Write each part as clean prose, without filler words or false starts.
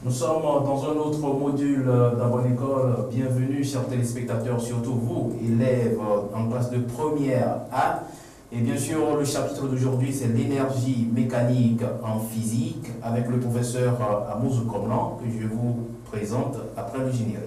Nous sommes dans un autre module d'A Bonne École. Bienvenue, chers téléspectateurs, surtout vous, élèves en classe de première A. Et bien sûr, le chapitre d'aujourd'hui, c'est l'énergie mécanique en physique avec le professeur Amouzou Komlan que je vous présente après le générique.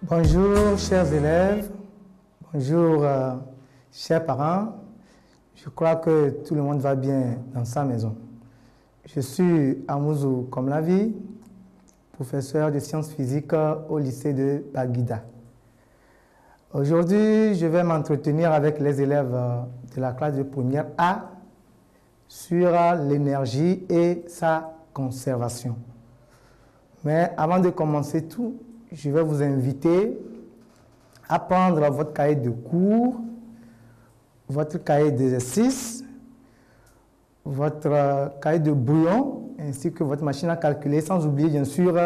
Bonjour chers élèves, bonjour chers parents. Je crois que tout le monde va bien dans sa maison. Je suis Amouzou Komlavi, professeur de sciences physiques au lycée de Baguida. Aujourd'hui, je vais m'entretenir avec les élèves de la classe de première A sur l'énergie et sa conservation. Mais avant de commencer tout, je vais vous inviter à prendre votre cahier de cours, votre cahier d'exercice, votre cahier de brouillon, ainsi que votre machine à calculer, sans oublier bien sûr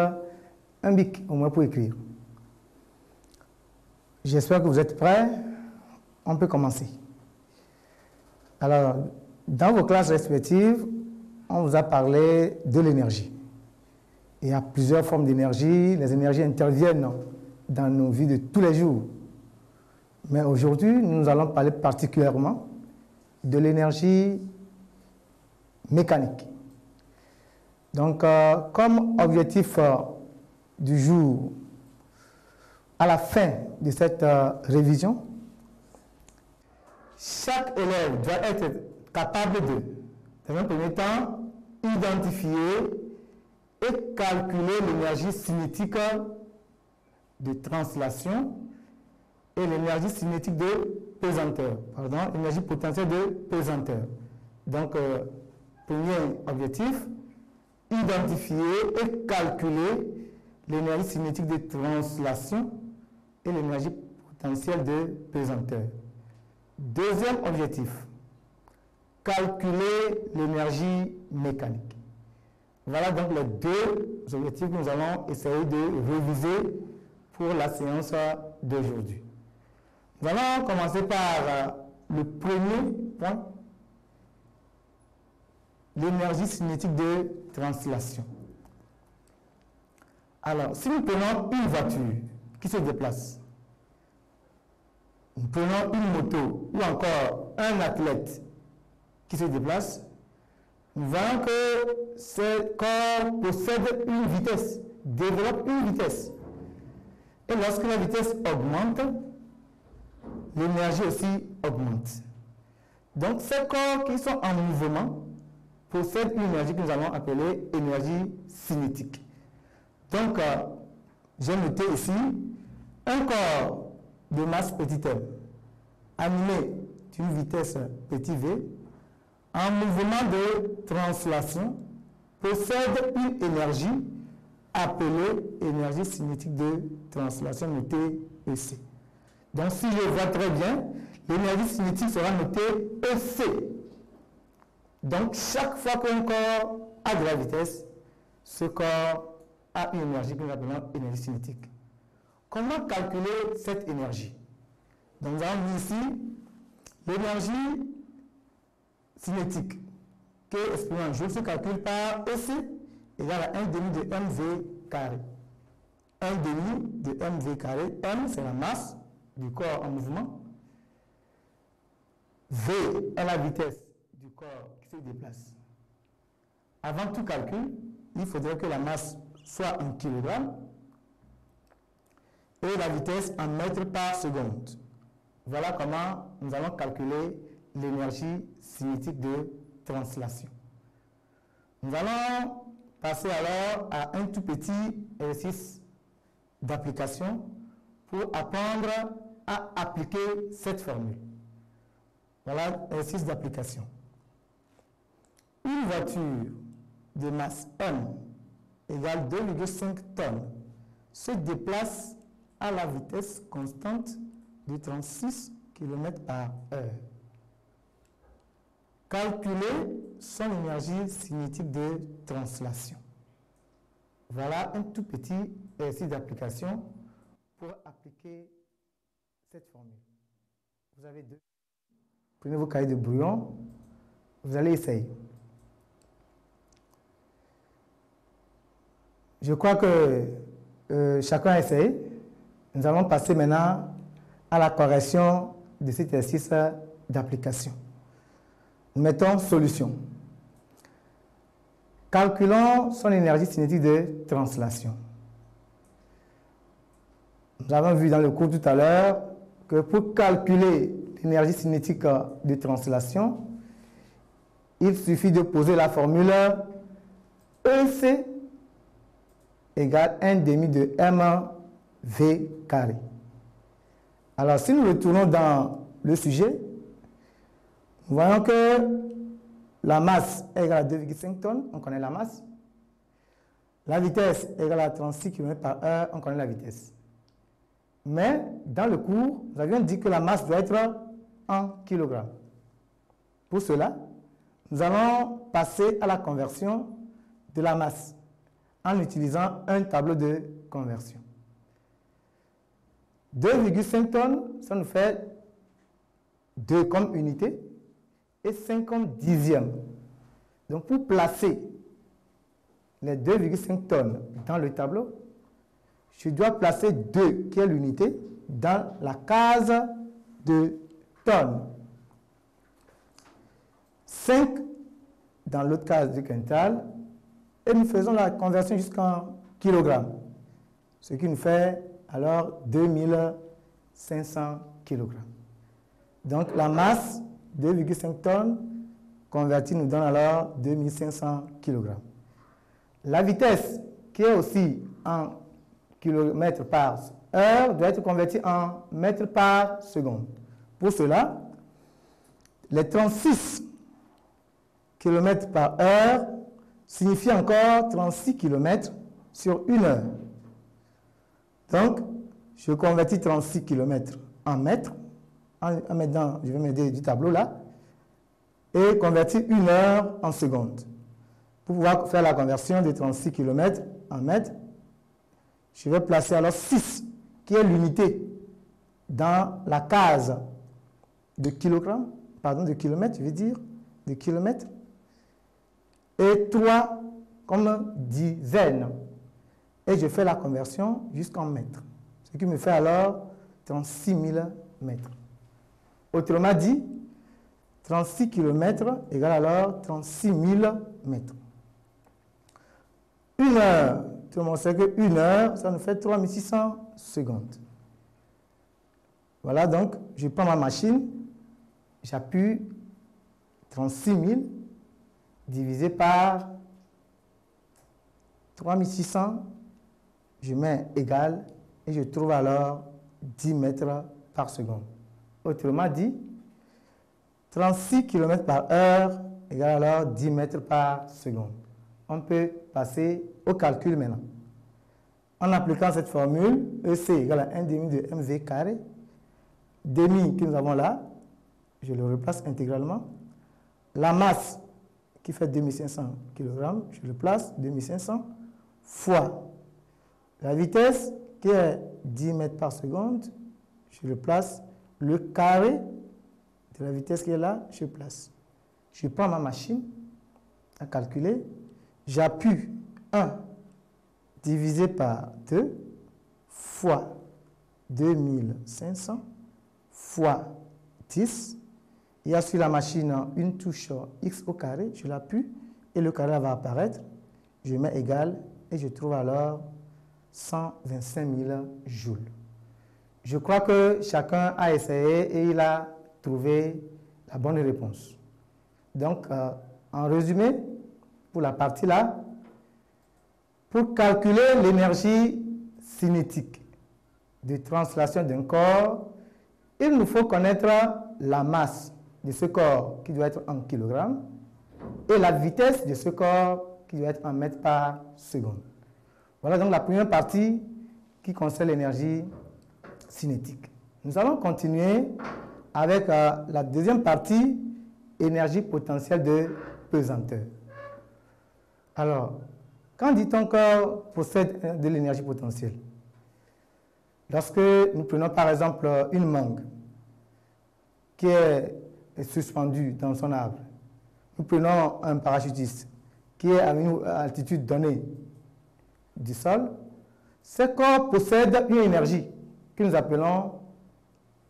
un bic au moins pour écrire. J'espère que vous êtes prêts. On peut commencer. Alors, dans vos classes respectives, on vous a parlé de l'énergie. Il y a plusieurs formes d'énergie. Les énergies interviennent dans nos vies de tous les jours. Mais aujourd'hui, nous allons parler particulièrement de l'énergie mécanique. Donc, comme objectif du jour, à la fin de cette révision, chaque élève doit être capable de, dans un premier temps, identifier et calculer l'énergie cinétique de translation et l'énergie cinétique de pesanteur, l'énergie potentielle de pesanteur. Donc, premier objectif, identifier et calculer l'énergie cinétique de translation et l'énergie potentielle de pesanteur. Deuxième objectif, calculer l'énergie mécanique. Voilà donc les deux objectifs que nous allons essayer de réviser pour la séance d'aujourd'hui. Nous allons commencer par le premier point, l'énergie cinétique de translation. Alors, si nous prenons une voiture qui se déplace, nous prenons une moto ou encore un athlète qui se déplace, nous voyons que ce corps possède une vitesse, développe une vitesse. Et lorsque la vitesse augmente, l'énergie aussi augmente. Donc ces corps qui sont en mouvement possèdent une énergie que nous allons appeler énergie cinétique. Donc, j'ai noté ici un corps de masse petit m, animé d'une vitesse petit v, en mouvement de translation, possède une énergie appelée énergie cinétique de translation, notée EC. Donc, si je vois très bien, l'énergie cinétique sera notée EC. Donc, chaque fois qu'un corps a de la vitesse, ce corps a une énergie que nous appelons énergie cinétique. Comment calculer cette énergie? Donc, nous avons vu ici l'énergie cinétique qui est exprimée en joule se calcule par EC égale à 1 demi de mv carré. 1 demi de mv carré, m c'est la masse du corps en mouvement, v est la vitesse du corps qui se déplace. Avant tout calcul, il faudrait que la masse soit en kilogrammes et la vitesse en mètres par seconde. Voilà comment nous allons calculer l'énergie cinétique de translation. Nous allons passer alors à un tout petit exercice d'application pour apprendre à appliquer cette formule. Voilà l'exercice d'application. Une voiture de masse M égale 2,5 tonnes se déplace à la vitesse constante de 36 km par heure. Calculer son énergie cinétique de translation. Voilà un tout petit exercice d'application pour appliquer cette formule. Vous avez deux. Prenez vos cahiers de brouillon. Vous allez essayer. Je crois que chacun a essayé. Nous allons passer maintenant à la correction de cet exercice d'application. Nous mettons solution. Calculons son énergie cinétique de translation. Nous avons vu dans le cours tout à l'heure que pour calculer l'énergie cinétique de translation, il suffit de poser la formule EC égale 1 demi de mv carré. Alors, si nous retournons dans le sujet, nous voyons que la masse est égale à 2,5 tonnes, on connaît la masse. La vitesse est égale à 36 km par heure, on connaît la vitesse. Mais dans le cours, nous avions dit que la masse doit être en kilogrammes. Pour cela, nous allons passer à la conversion de la masse en utilisant un tableau de conversion. 2,5 tonnes, ça nous fait 2 comme unité et 5 comme dixième. Donc pour placer les 2,5 tonnes dans le tableau, je dois placer 2, qui est l'unité, dans la case de tonnes. 5 dans l'autre case du quintal. Et nous faisons la conversion jusqu'en kilogrammes. Ce qui nous fait alors 2500 kilogrammes. Donc la masse, 2,5 tonnes, convertie nous donne alors 2500 kilogrammes. La vitesse, qui est aussi en kilomètres par heure, doit être convertie en mètres par seconde. Pour cela, les 36 km par heure signifie encore 36 km sur 1 heure. Donc, je convertis 36 km en mètres. Maintenant, je vais m'aider du tableau là. Et convertir 1 heure en secondes. Pour pouvoir faire la conversion de 36 km en mètres, je vais placer alors 6, qui est l'unité, dans la case de kilogrammes, pardon, de kilomètres, je vais dire, de kilomètres. Et 3 comme dizaines. Et je fais la conversion jusqu'en mètres. Ce qui me fait alors 36 000 mètres. Autrement dit, 36 km égale alors 36 000 mètres. 1 heure, tout le monde sait que 1 heure, ça nous fait 3600 secondes. Voilà, donc je prends ma machine, j'appuie 36 000 divisé par 3600, je mets égal et je trouve alors 10 mètres par seconde. Autrement dit, 36 km par heure égale alors 10 mètres par seconde. On peut passer au calcul maintenant. En appliquant cette formule, EC égale à 1 demi de mv carré, demi que nous avons là, je le replace intégralement. La masse qui fait 2500 kg, je le place, 2500, fois la vitesse qui est 10 mètres par seconde, je le place, le carré de la vitesse qui est là, je place. Je prends ma machine à calculer, j'appuie 1 divisé par 2 fois 2500 fois 10. Il y a sur la machine une touche X au carré, je l'appuie et le carré va apparaître. Je mets égal et je trouve alors 125 000 joules. Je crois que chacun a essayé et il a trouvé la bonne réponse. Donc, en résumé, pour la partie là, pour calculer l'énergie cinétique de translation d'un corps, il nous faut connaître la masse de ce corps qui doit être en kilogrammes et la vitesse de ce corps qui doit être en mètres par seconde. Voilà donc la première partie qui concerne l'énergie cinétique. Nous allons continuer avec la deuxième partie, énergie potentielle de pesanteur. Alors, quand dit-on qu'on possède de l'énergie potentielle? Lorsque nous prenons par exemple une mangue qui est suspendue dans son arbre, nous prenons un parachutiste qui est à une altitude donnée du sol, ce corps possède une énergie que nous appelons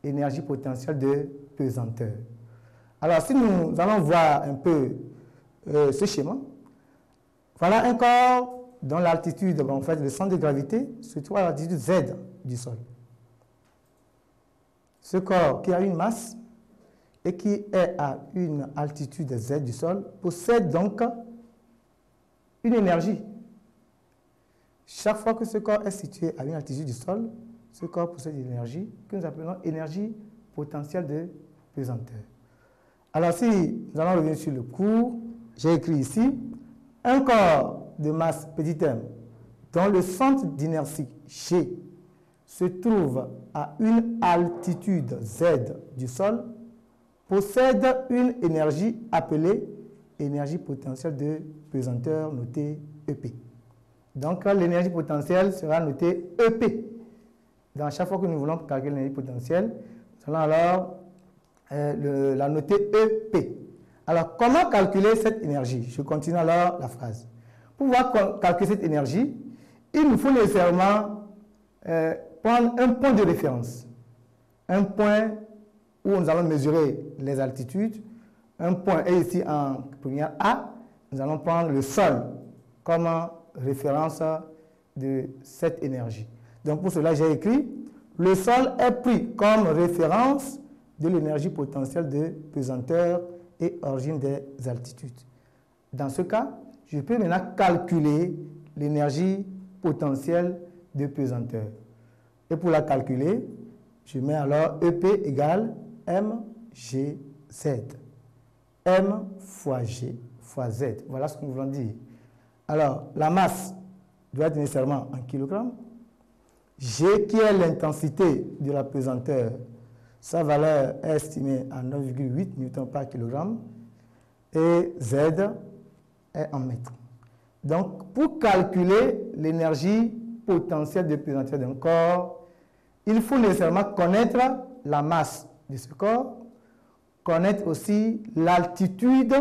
énergie potentielle de pesanteur. Alors, si nous allons voir un peu ce schéma, voilà un corps dont l'altitude, en fait, le centre de gravité se trouve à l'altitude Z du sol. Ce corps qui a une masse et qui est à une altitude Z du sol possède donc une énergie. Chaque fois que ce corps est situé à une altitude du sol, ce corps possède une énergie que nous appelons énergie potentielle de pesanteur. Alors si nous allons revenir sur le cours, j'ai écrit ici un corps de masse petit m dont le centre d'inertie G se trouve à une altitude Z du sol possède une énergie appelée énergie potentielle de pesanteur notée EP. Donc l'énergie potentielle sera notée EP. Dans chaque fois que nous voulons calculer l'énergie potentielle, nous allons alors la noter EP. Alors, comment calculer cette énergie? Je continue alors la phrase. Pour pouvoir calculer cette énergie, il nous faut nécessairement prendre un point de référence. Un point où nous allons mesurer les altitudes. Un point est ici en première A. Nous allons prendre le sol comme référence de cette énergie. Donc, pour cela, j'ai écrit le sol est pris comme référence de l'énergie potentielle de pesanteur et origine des altitudes. Dans ce cas, je peux maintenant calculer l'énergie potentielle de pesanteur. Et pour la calculer, je mets alors EP égale mgz. M fois G fois Z. Voilà ce que nous voulons dire. Alors, la masse doit être nécessairement en kilogrammes. G, qui est l'intensité de la pesanteur, sa valeur est estimée à 9,8 newtons par kilogramme. Et Z est en mètres. Donc, pour calculer l'énergie potentielle de pesanteur d'un corps, il faut nécessairement connaître la masse de ce corps, connaître aussi l'altitude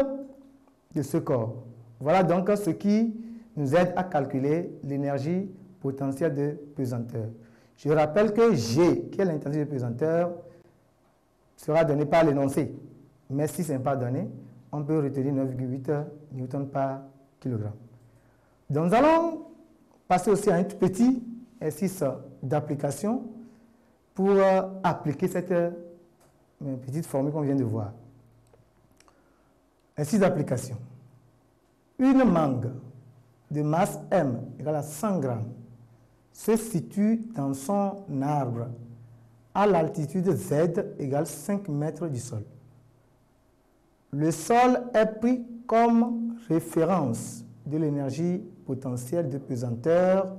de ce corps. Voilà donc ce qui nous aide à calculer l'énergie potentielle de pesanteur. Je rappelle que G, qui est l'intensité de pesanteur, sera donné par l'énoncé. Mais si ce n'est pas donné, on peut retenir 9,8 newtons par kilogramme. Donc nous allons passer aussi à un tout petit exercice d'application pour appliquer cette petite formule qu'on vient de voir. Exercice d'application. Une mangue de masse M égale à 100 grammes se situe dans son arbre à l'altitude Z égale 5 mètres du sol. Le sol est pris comme référence de l'énergie potentielle de pesanteur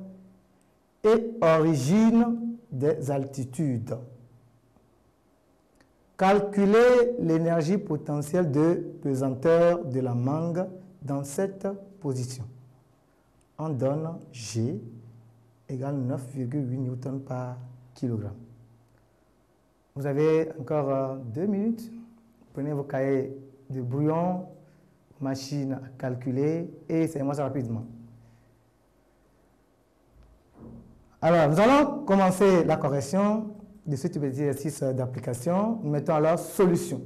et origine des altitudes. Calculez l'énergie potentielle de pesanteur de la mangue dans cette position. On donne G égale 9,8 newtons par kilogramme. Vous avez encore 2 minutes. Prenez vos cahiers de brouillon, machine à calculer et essayez-moi ça rapidement. Alors, nous allons commencer la correction de ce petit exercice d'application. Nous mettons alors solution.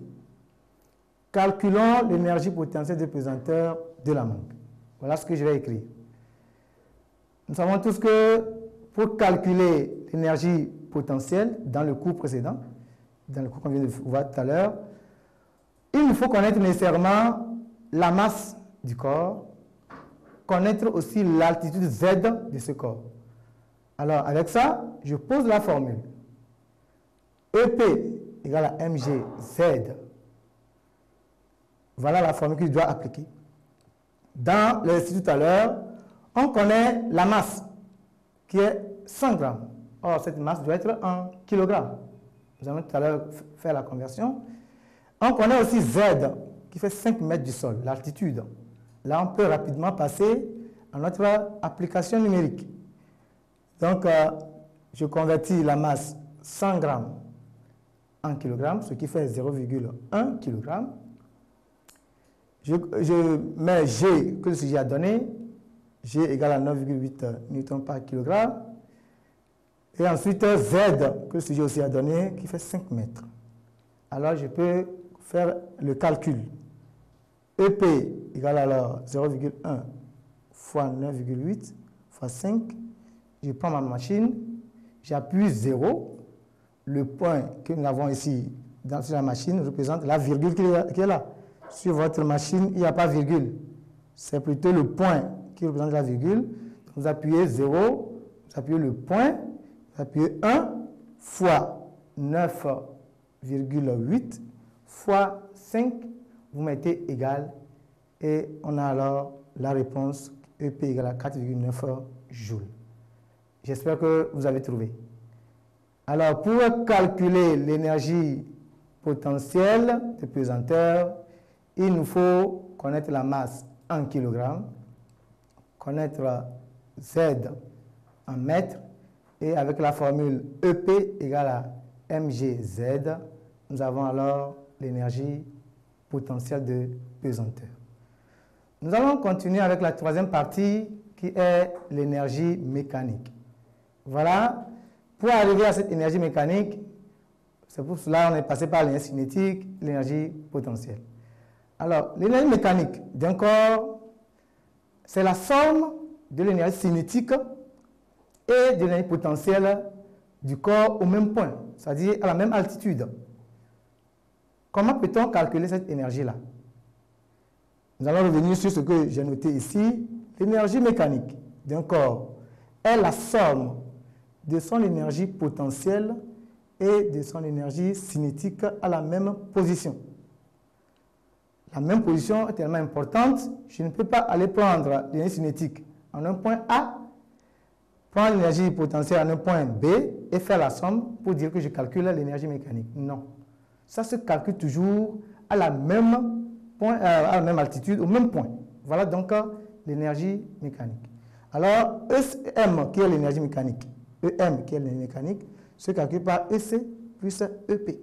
Calculons l'énergie potentielle de pesanteur de la mangue. Voilà ce que je vais écrire. Nous savons tous que pour calculer l'énergie potentielle dans le cours précédent, dans le cours qu'on vient de voir tout à l'heure, il nous faut connaître nécessairement la masse du corps, connaître aussi l'altitude Z de ce corps. Alors, avec ça, je pose la formule. EP égale à mgz. Voilà la formule que je dois appliquer. dans l'exercice tout à l'heure, on connaît la masse qui est 100 grammes. Or, cette masse doit être en kilogrammes. Nous allons tout à l'heure faire la conversion. On connaît aussi Z qui fait 5 mètres du sol, l'altitude. Là, on peut rapidement passer à notre application numérique. Donc, je convertis la masse 100 grammes en kilogrammes, ce qui fait 0,1 kg. Je mets G que le sujet a donné. G égale à 9,8 newtons par kilogramme. Et ensuite Z que le sujet aussi a donné, qui fait 5 mètres. Alors, je peux faire le calcul. EP égale alors 0,1 fois 9,8 fois 5. Je prends ma machine, j'appuie 0. Le point que nous avons ici dans la machine représente la virgule qui est là. Sur votre machine, il n'y a pas de virgule. C'est plutôt le point qui représente la virgule. Vous appuyez 0, vous appuyez le point, vous appuyez 1 fois 9,8 fois 5, vous mettez égal et on a alors la réponse EP égale à 4,9 joules. J'espère que vous avez trouvé. Alors, pour calculer l'énergie potentielle de pesanteur, il nous faut connaître la masse en kilogrammes, connaître Z en mètres, et avec la formule EP égale à mgz, nous avons alors l'énergie potentielle de pesanteur. Nous allons continuer avec la troisième partie qui est l'énergie mécanique. Voilà, pour arriver à cette énergie mécanique, c'est pour cela qu'on est passé par l'énergie cinétique, l'énergie potentielle. Alors, l'énergie mécanique d'un corps, c'est la somme de l'énergie cinétique et de l'énergie potentielle du corps au même point, c'est-à-dire à la même altitude. Comment peut-on calculer cette énergie-là? Nous allons revenir sur ce que j'ai noté ici. L'énergie mécanique d'un corps est la somme de son énergie potentielle et de son énergie cinétique à la même position. La même position est tellement importante, je ne peux pas aller prendre l'énergie cinétique en un point A, prendre l'énergie potentielle en un point B et faire la somme pour dire que je calcule l'énergie mécanique. Non. Ça se calcule toujours à la même altitude, au même point. Voilà donc l'énergie mécanique. Alors, EM, qui est l'énergie mécanique, EM, qui est l'énergie mécanique, se calcule par EC plus EP.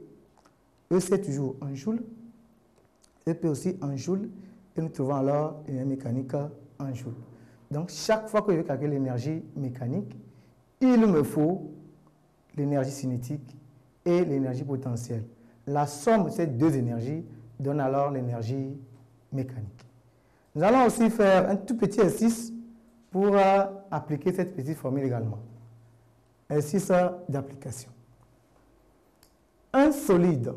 EC toujours en joule, EP aussi en joule, et nous trouvons alors l'énergie mécanique en joule. Donc, chaque fois que je calcule l'énergie mécanique, il me faut l'énergie cinétique et l'énergie potentielle. La somme de ces deux énergies donne alors l'énergie mécanique. Nous allons aussi faire un tout petit exercice pour appliquer cette petite formule également. Exercice d'application. Un solide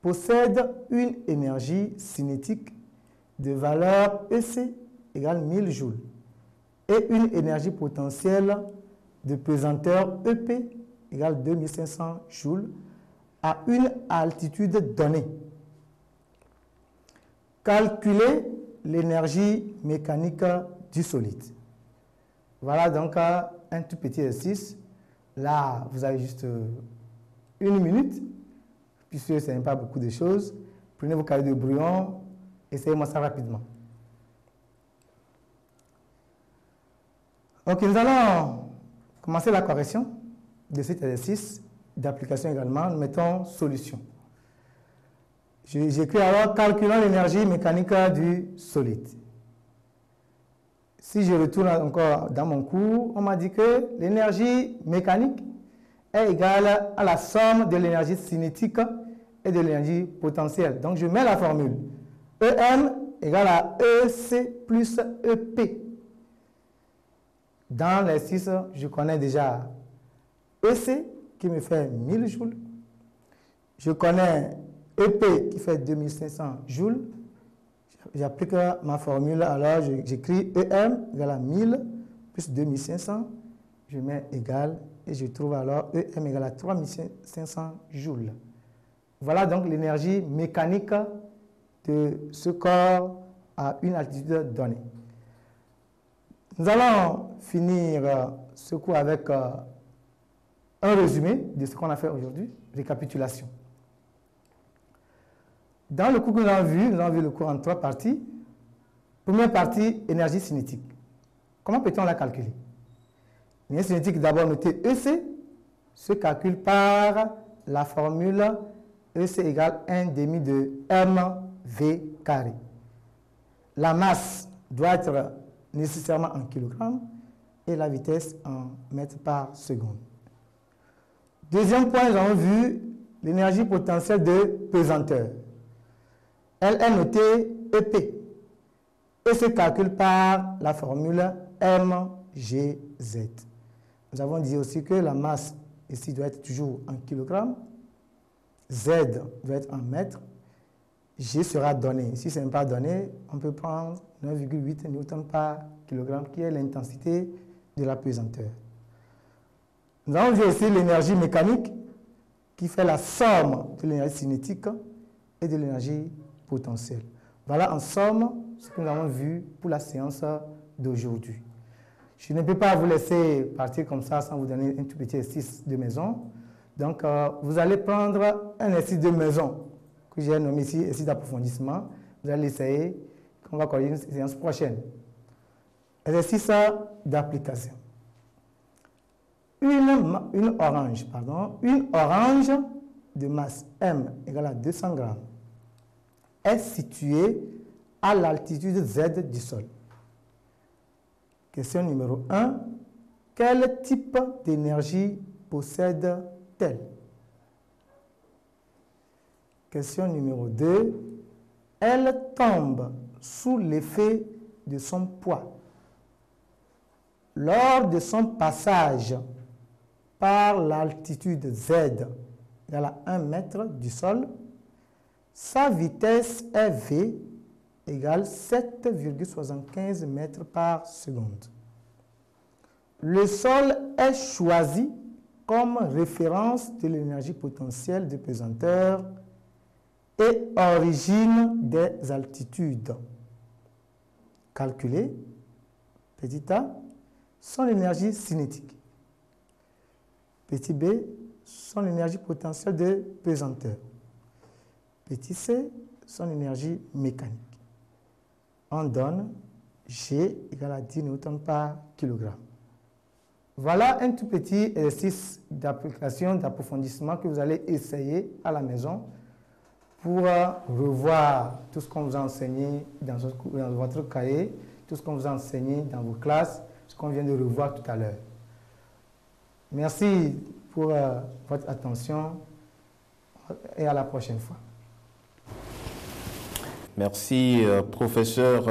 possède une énergie cinétique de valeur EC égale 1000 joules et une énergie potentielle de pesanteur EP égale 2500 joules à une altitude donnée. Calculer l'énergie mécanique du solide. Voilà donc un tout petit exercice. Là, vous avez juste une minute, puisque ce n'est pas beaucoup de choses. Prenez vos cahiers de brouillon, essayez-moi ça rapidement. Ok, nous allons commencer la correction de cet exercice d'application également. Nous mettons solution. J'écris alors calculant l'énergie mécanique du solide. Si je retourne encore dans mon cours, on m'a dit que l'énergie mécanique est égale à la somme de l'énergie cinétique et de l'énergie potentielle. Donc je mets la formule EM égale à EC plus EP. Dans l'exercice, je connais déjà EC qui me fait 1000 joules. Je connais EP qui fait 2500 joules. J'applique ma formule, alors j'écris EM égale à 1000 plus 2500. Je mets égal et je trouve alors EM égale à 3500 joules. Voilà donc l'énergie mécanique de ce corps à une altitude donnée. Nous allons finir ce cours avec un résumé de ce qu'on a fait aujourd'hui, récapitulation. Dans le cours que nous avons vu le cours en 3 parties. Première partie, énergie cinétique. Comment peut-on la calculer? L'énergie cinétique, d'abord notée EC, se calcule par la formule EC égale 1 demi de mv carré. La masse doit être nécessairement en kilogrammes et la vitesse en mètres par seconde. Deuxième point, nous avons vu l'énergie potentielle de pesanteur. Elle est notée EP et se calcule par la formule mgz. Nous avons dit aussi que la masse ici doit être toujours en kilogrammes, Z doit être en mètres, G sera donné. Si ce n'est pas donné, on peut prendre 9,8 newtons par kilogramme qui est l'intensité de la pesanteur. Nous avons vu aussi l'énergie mécanique qui fait la somme de l'énergie cinétique et de l'énergie potentielle. Voilà en somme ce que nous avons vu pour la séance d'aujourd'hui. Je ne peux pas vous laisser partir comme ça sans vous donner un tout petit exercice de maison. Donc, vous allez prendre un exercice de maison que j'ai nommé ici, exercice d'approfondissement. Vous allez l'essayer, qu'on va corriger une séance prochaine. Exercice d'application. Une orange de masse M égale à 200 grammes est située à l'altitude Z du sol. Question numéro 1. Quel type d'énergie possède-t-elle? Question numéro 2. Elle tombe sous l'effet de son poids. Lors de son passage par l'altitude Z égale à 1 mètre du sol, sa vitesse est V égale 7,75 mètres par seconde. Le sol est choisi comme référence de l'énergie potentielle de pesanteur et origine des altitudes. Calculer, petit a, son énergie cinétique. Petit b, son énergie potentielle de pesanteur. Petit c, son énergie mécanique. On donne G égale à 10 newtons par kilogramme. Voilà un tout petit exercice d'application, d'approfondissement que vous allez essayer à la maison pour revoir tout ce qu'on vous a enseigné dans votre cahier, tout ce qu'on vous a enseigné dans vos classes, ce qu'on vient de revoir tout à l'heure. Merci pour votre attention et à la prochaine fois. Merci, professeur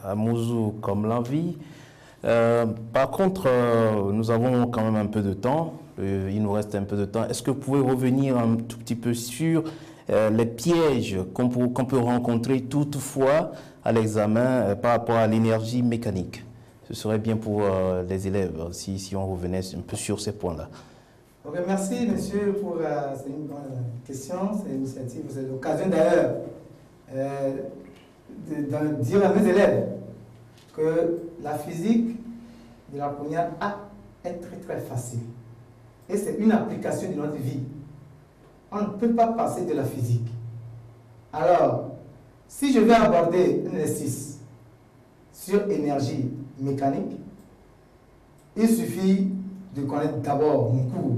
Amouzou Komlanvi. Par contre, nous avons quand même un peu de temps. Il nous reste un peu de temps. Est-ce que vous pouvez revenir un tout petit peu sur les pièges qu'on peut rencontrer toutefois à l'examen par rapport à l'énergie mécanique? Ce serait bien pour les élèves si on revenait un peu sur ces points-là. Okay, merci, monsieur, pour c'est une bonne question, c'est une initiative, c'est l'occasion d'ailleurs de dire à mes élèves que la physique de la première A est très très facile. Et c'est une application de notre vie. On ne peut pas passer de la physique. Alors, si je vais aborder un exercice sur énergie mécanique, il suffit de connaître d'abord mon cours.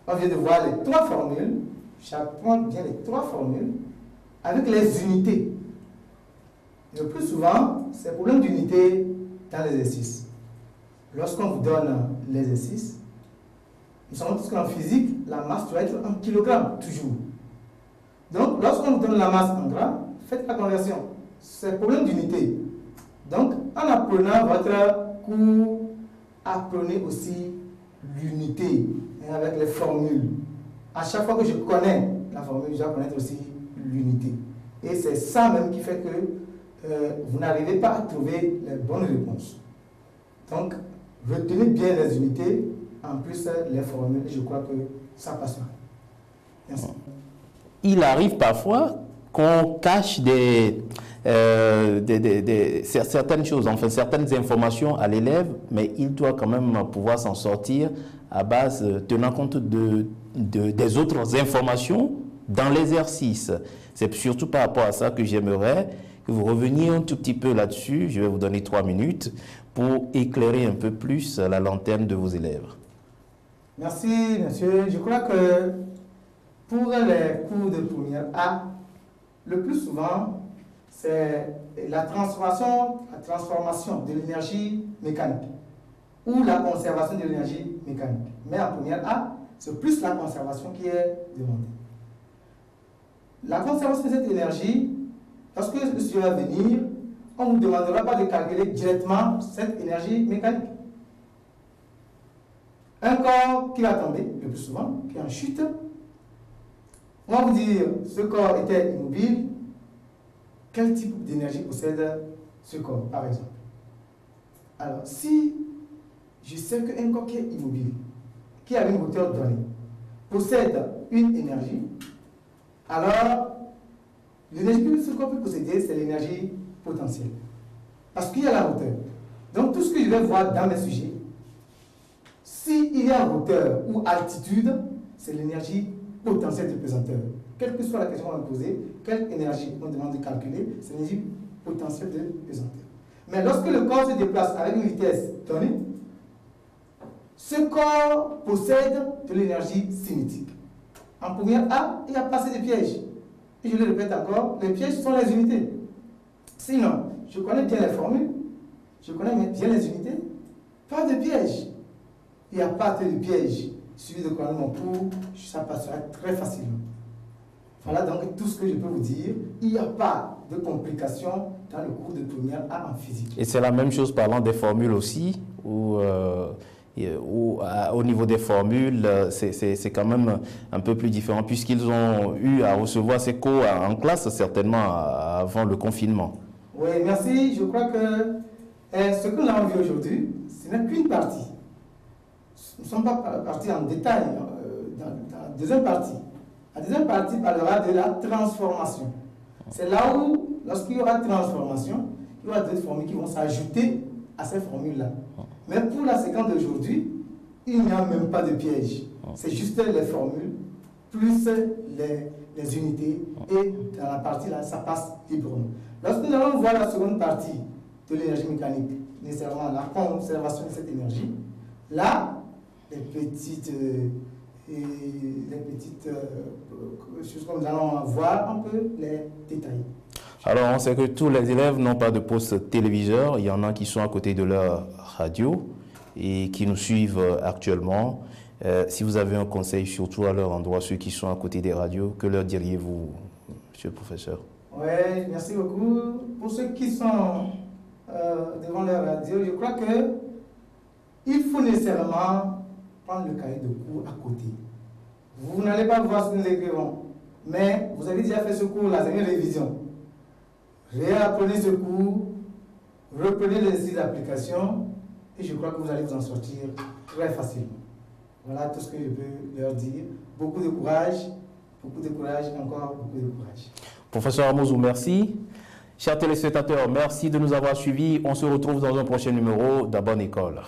On vient de voir les 3 formules, chaque point vient les 3 formules, avec les unités. Le plus souvent, c'est le problème d'unité dans l'exercice. Lorsqu'on vous donne l'exercice, nous savons tous qu'en physique, la masse doit être en kilogrammes, toujours. Donc, lorsqu'on vous donne la masse en grammes, faites la conversion. C'est le problème d'unité. Donc, en apprenant votre cours, apprenez aussi l'unité avec les formules. À chaque fois que je connais la formule, je dois connaître aussi l'unité. Et c'est ça même qui fait que vous n'arrivez pas à trouver les bonnes réponses. Donc, retenez bien les unités, en plus les formules, je crois que ça passera. Merci. Il arrive parfois qu'on cache des certaines choses, enfin certaines informations à l'élève, mais il doit quand même pouvoir s'en sortir à base, tenant compte des autres informations dans l'exercice. C'est surtout par rapport à ça que j'aimerais que vous reveniez un tout petit peu là-dessus. Je vais vous donner 3 minutes pour éclairer un peu plus la lanterne de vos élèves. Merci, monsieur. Je crois que pour les cours de première A, le plus souvent, c'est la transformation de l'énergie mécanique ou la conservation de l'énergie mécanique. Mais en première A, c'est plus la conservation qui est demandée. La conservation de cette énergie, lorsque le sujet va venir, on ne vous demandera pas de calculer directement cette énergie mécanique. Un corps qui va tomber, le plus souvent, qui est en chute, on va vous dire, ce corps était immobile, quel type d'énergie possède ce corps, par exemple. Alors, si je sais qu'un corps qui est immobile, qui a une hauteur donnée, possède une énergie, alors l'énergie que ce corps peut posséder, c'est l'énergie potentielle. Parce qu'il y a la hauteur. Donc, tout ce que je vais voir dans mes sujets, s'il y a hauteur ou altitude, c'est l'énergie potentielle du pesanteur. Quelle que soit la question qu'on va poser, quelle énergie on demande de calculer, c'est l'énergie potentielle de pesanteur. Mais lorsque le corps se déplace avec une vitesse donnée, ce corps possède de l'énergie cinétique. En première A, il y a pas assez de pièges. Et je le répète encore, les pièges sont les unités. Sinon, je connais bien les formules, je connais bien les unités, pas de pièges. Il n'y a pas de piège. Il suffit de connaître mon cours, ça passera très facilement. Voilà donc tout ce que je peux vous dire. Il n'y a pas de complications dans le cours de première A en physique. Et c'est la même chose parlant des formules aussi, où au niveau des formules, c'est quand même un peu plus différent, puisqu'ils ont eu à recevoir ces cours en classe, certainement avant le confinement. Oui, merci. Je crois que ce que nous avons vu aujourd'hui, ce n'est qu'une partie. Nous ne sommes pas partis en détail dans la deuxième partie. La deuxième partie parlera de la transformation. C'est là où, lorsqu'il y aura transformation, il y aura d'autres formules qui vont s'ajouter à ces formules-là. Mais pour la séquence d'aujourd'hui, il n'y a même pas de piège. C'est juste les formules, plus les unités, et dans la partie-là, ça passe librement. Lorsque nous allons voir la seconde partie de l'énergie mécanique, nécessairement la conservation de cette énergie, là, les petites choses que nous allons voir, on peut les détailler. Alors, on sait que tous les élèves n'ont pas de poste téléviseur. Il y en a qui sont à côté de leur radio et qui nous suivent actuellement. Si vous avez un conseil, surtout à leur endroit, ceux qui sont à côté des radios, que leur diriez-vous, monsieur le professeur? Oui, merci beaucoup. Pour ceux qui sont devant leur radio, je crois qu'il faut nécessairement prendre le cahier de cours à côté. Vous n'allez pas voir ce que nous écrivons, mais vous avez déjà fait ce cours, la dernière révision. Réapprenez ce cours, reprenez les exercices d'application, et je crois que vous allez vous en sortir très facilement. Voilà tout ce que je peux leur dire. Beaucoup de courage, encore beaucoup de courage. Professeur Amouzou, merci. Chers téléspectateurs, merci de nous avoir suivis. On se retrouve dans un prochain numéro d'A Bonne École.